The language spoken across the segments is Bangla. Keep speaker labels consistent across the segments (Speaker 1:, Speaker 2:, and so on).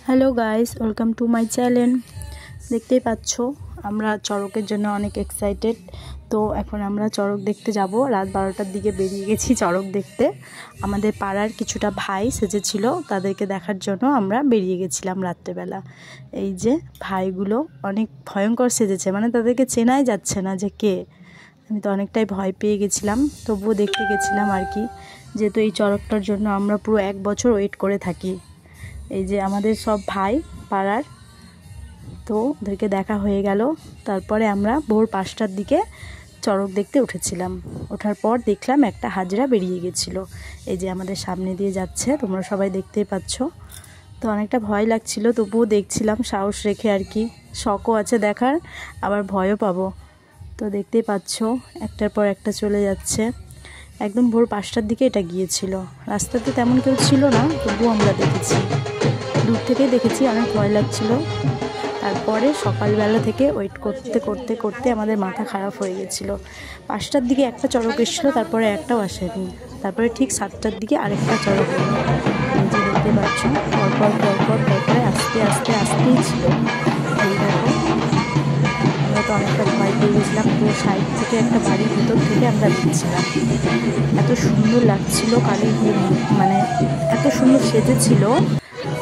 Speaker 1: Hello guys, welcome to my channel. দেখতেই পাচ্ছ আমরা চড়কের জন্য অনেক এক্সাইটেড। তো এখন আমরা চড়ক দেখতে যাব। রাত 12টার দিকে বেরিয়ে গেছি চড়ক দেখতে। আমাদের পাড়ার কিছুটা ভাই সেজেছিল, তাদেরকে দেখার জন্য আমরা বেরিয়ে গেছিলাম রাত্রেবেলা। এই যে ভাইগুলো অনেক ভয়ঙ্কর সেজেছে, মানে তাদেরকে চেনাই যাচ্ছে না যে কে। আমি তো অনেকটাই ভয় পেয়ে গেছিলাম, তবুও দেখতে গেছিলাম আর কি, যেহেতু এই চড়কটার জন্য আমরা পুরো 1 বছর ওয়েট করে থাকি। এই যে আমাদের সব ভাই পাড়ার, তো ওদেরকে দেখা হয়ে গেল। তারপরে আমরা ভোর 5টার দিকে চড়ক দেখতে উঠেছিলাম। ওঠার পর দেখলাম একটা হাজরা বেরিয়ে গেছিলো। এই যে আমাদের সামনে দিয়ে যাচ্ছে, তোমরা সবাই দেখতেই পাচ্ছ। তো অনেকটা ভয় লাগছিল, তবুও দেখছিলাম সাহস রেখে আর কি। শখও আছে দেখার, আবার ভয়ও পাবো। তো দেখতেই পাচ্ছ একটার পর একটা চলে যাচ্ছে। একদম ভোর 5টার দিকে এটা গিয়েছিল। রাস্তাতে তেমন কেউ ছিল না, তবুও আমরা দেখেছি, দূর থেকে দেখেছি। অনেক ভয় লাগছিল। তারপরে সকালবেলা থেকে ওয়েট করতে করতে করতে আমাদের মাথা খারাপ হয়ে গেছিলো। 5টার দিকে একটা চড়ক এসেছিলো, তারপরে একটাও আসেনি। তারপরে ঠিক 7টার দিকে আরেকটা চড়ক এলো। এই যে দেখতে পাচ্ছ, পরপর আস্তে আস্তে আসতেই ছিল। এই দেখো, আমরা তো অনেকটা ভয় পেয়ে গেছিলাম। পুরো সাইড থেকে একটা বাড়ির ভিতর থেকে আমরা দেখছিলাম। এত সুন্দর লাগছিল কালীর মুখ, মানে এত সুন্দর সেজেছিল।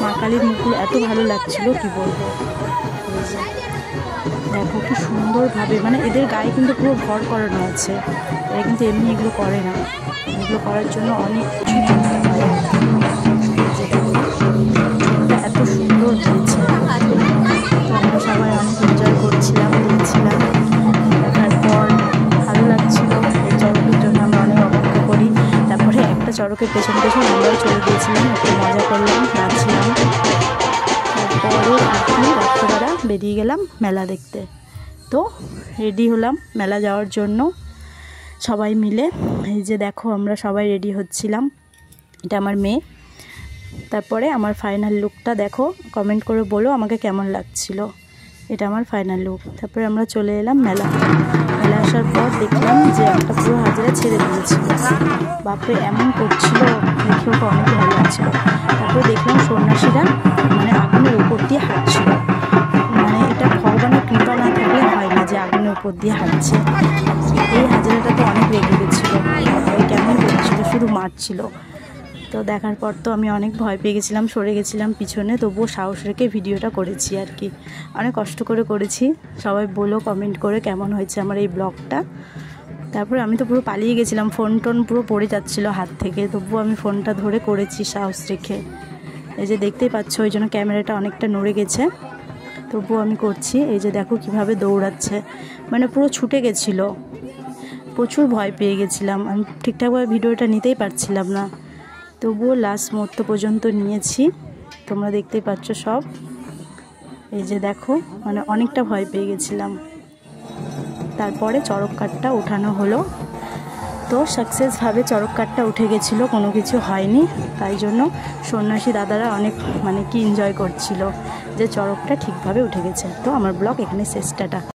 Speaker 1: মা কালীর মুখগুলো এত ভালো লাগছিল, কি বলবো। দেখো কি সুন্দরভাবে, মানে এদের গায়ে কিন্তু পুরো ভর করানো আছে। এরা কিন্তু এমনি এগুলো করে না, এগুলো করার জন্য অনেক কিছু জানতে হয়। এত সুন্দর হয়েছে, আমরা সবাই অনেক এনজয় করছিলাম, দেখছিলাম। দেখার পর ভালো লাগছিল। এই চড়কের জন্য আমরা অনেক অপেক্ষা করি। তারপরে একটা চড়কের পেছন পেছন আমরাও চলে গিয়েছিলাম, একটু মজা করলাম, নাচছিলাম। তারপরে আর কি রাত্রেবেলা বেরিয়ে গেলাম মেলা দেখতে। তো রেডি হলাম মেলা যাওয়ার জন্য সবাই মিলে। এই যে দেখো আমরা সবাই রেডি হচ্ছিলাম। এটা আমার মেয়ে। তারপরে আমার ফাইনাল লুকটা দেখো, কমেন্ট করে বলো আমাকে কেমন লাগছিল। এটা আমার ফাইনাল লুক। তারপরে আমরা চলে এলাম মেলা আসার পর দেখলাম যে একটা পুরো হাজিরা ছেড়ে দিয়েছিল। বাপরে এমন করছিল, দেখে ওকে অনেক ভালো লাগছিল। তারপরে দেখলাম সন্ন্যাসীরা মানে আগুনের উপর দিয়ে হাঁটছিল। মানে এটা ভগবানের কৃপা না থাকলে হয় না যে আগুনের উপর দিয়ে হাঁটছে। এই হাজিরাটা তো অনেক রেগে গেছিলো, কেমন করছিল, শুধু মারছিল। তো দেখার পর তো আমি অনেক ভয় পেয়ে গেছিলাম, সরে গেছিলাম পিছনে। তবুও সাহস রেখে ভিডিওটা করেছি আর কি, অনেক কষ্ট করে করেছি। সবাই বলো কমেন্ট করে কেমন হয়েছে আমার এই ব্লগটা। তারপরে আমি তো পুরো পালিয়ে গেছিলাম, ফোন টোন পুরো পড়ে যাচ্ছিলো হাত থেকে, তবুও আমি ফোনটা ধরে করেছি সাহস রেখে। এই যে দেখতেই পাচ্ছ, ওই জন্য ক্যামেরাটা অনেকটা নড়ে গেছে, তবুও আমি করছি। এই যে দেখো কিভাবে দৌড়াচ্ছে, মানে পুরো ছুটে গেছিলো। প্রচুর ভয় পেয়ে গেছিলাম, আমি ঠিকঠাকভাবে ভিডিওটা নিতেই পারছিলাম না। তবুও লাস্ট মুহূর্ত পর্যন্ত নিয়েছি, তোমরা দেখতেই পাচ্ছ সব। এই যে দেখো, মানে অনেকটা ভয় পেয়ে গেছিলাম। তারপরে চড়ক কাঠটা ওঠানো হলো। তো সাকসেসভাবে চড়ক কাঠটা উঠে গেছিলো, কোনো কিছু হয়নি। তাই জন্য সন্ন্যাসী দাদারা অনেক মানে কি এনজয় করছিল যে চড়কটা ঠিকভাবে উঠে গেছে। তো আমার ব্লগ এখানে শেষ, টাটা।